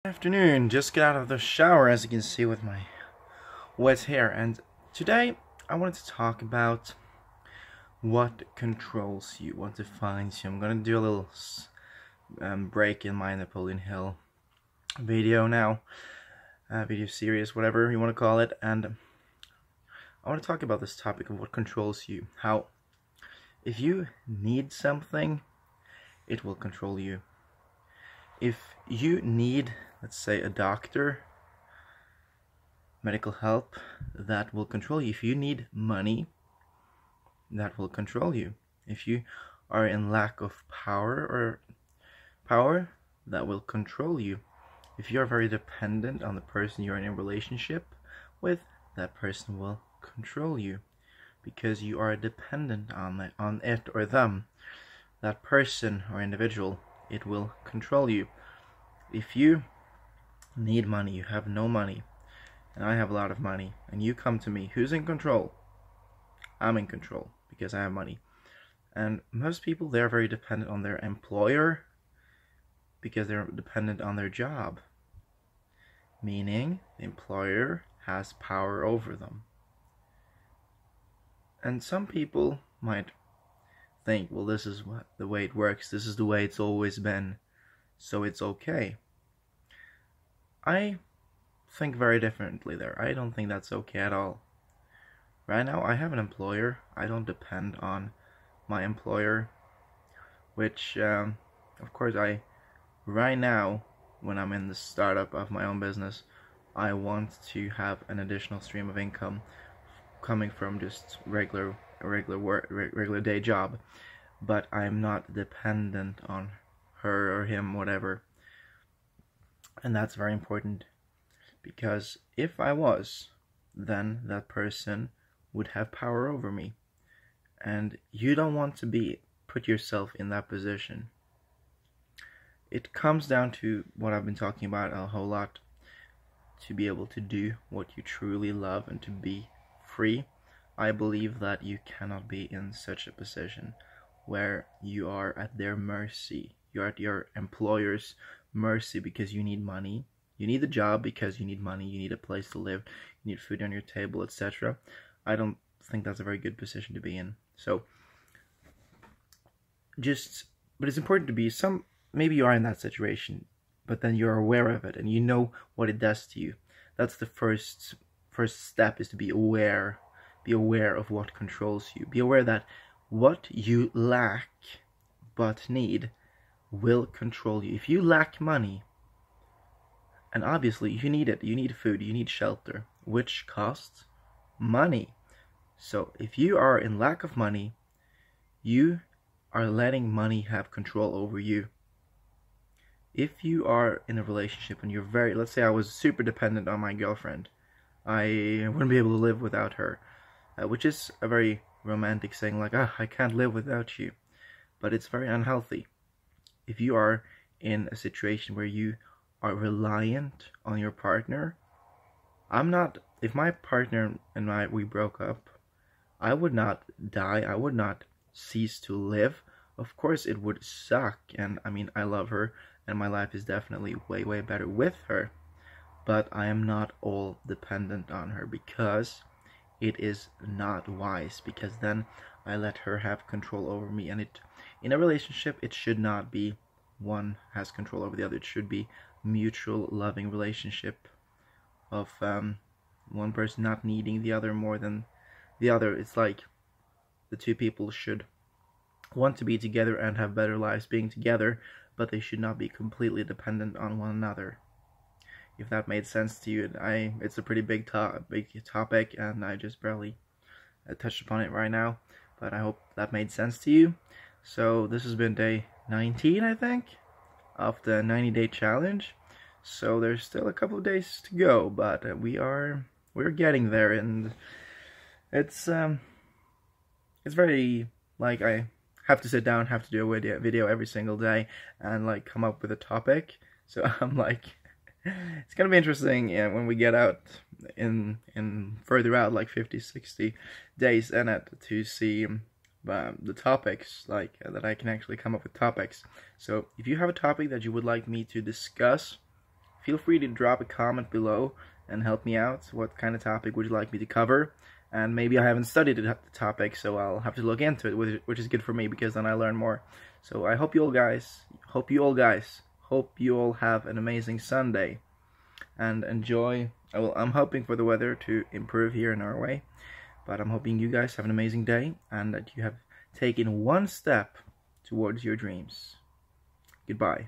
Afternoon, just got out of the shower as you can see with my wet hair, and today I wanted to talk about what controls you, what defines you. I'm gonna do a little break in my Napoleon Hill video now, video series, whatever you want to call it, and I want to talk about this topic of what controls you. How if you need something, it will control you. If you need, let's say, a doctor, medical help, that will control you. If you need money, that will control you. If you are in lack of power, that will control you. If you are very dependent on the person you're in a relationship with, that person will control you because you are dependent on it or them. That person or individual, it will control you. If you need money, you have no money, and I have a lot of money, and you come to me, who's in control? I'm in control because I have money. And most people, they're very dependent on their employer because they're dependent on their job, meaning the employer has power over them. And some people might think, well, this is the way it works, this is the way it's always been, so it's okay. I think very differently there. I don't think that's okay at all. Right now, I have an employer. I don't depend on my employer, which, of course, right now, when I'm in the startup of my own business, I want to have an additional stream of income coming from just regular day job, but I'm not dependent on her or him, whatever. And that's very important, because if I was, then that person would have power over me, and you don't want to put yourself in that position. It comes down to what I've been talking about a whole lot, to be able to do what you truly love and to be free. I believe that you cannot be in such a position where you are at their mercy. You're at your employer's mercy because you need money. You need the job because you need money. You need a place to live. You need food on your table, etc. I don't think that's a very good position to be in. So, but it's important to be maybe you are in that situation, but then you're aware of it and you know what it does to you. That's the first step, is to be aware. Be aware of what controls you. Be aware that what you lack but need will control you. If you lack money, and obviously you need it, you need food, you need shelter, which costs money. So if you are in lack of money, you are letting money have control over you. If you are in a relationship and you're let's say I was super dependent on my girlfriend, I wouldn't be able to live without her, which is a very romantic saying, like, I can't live without you, but it's very unhealthy. If you are in a situation where you are reliant on your partner, if my partner and we broke up, I would not die, I would not cease to live. Of course it would suck, and I mean, I love her, and my life is definitely way, way better with her, but I am not all dependent on her, because it is not wise, because then I let her have control over me, and in a relationship, it should not be one has control over the other. It should be mutual, loving relationship of one person not needing the other more than the other. It's like the two people should want to be together and have better lives being together, but they should not be completely dependent on one another. If that made sense to you, it's a pretty big topic, and I just barely touched upon it right now, but I hope that made sense to you. So this has been day 19, I think, of the 90-day challenge. So there's still a couple of days to go, but we're getting there, and it's very, like, I have to sit down, have to do a video every single day, and like come up with a topic. So I'm like, it's gonna be interesting, when we get out in further out, like 50-60 days in it, to see the topics, like that I can actually come up with topics. So if you have a topic that you would like me to discuss, feel free to drop a comment below and help me out. What kind of topic would you like me to cover? And maybe I haven't studied the topic, so I'll have to look into it, which is good for me because then I learn more. So I hope you all have an amazing Sunday and enjoy. I'm hoping for the weather to improve here in Norway, but I'm hoping you guys have an amazing day and that you have taken one step towards your dreams. Goodbye.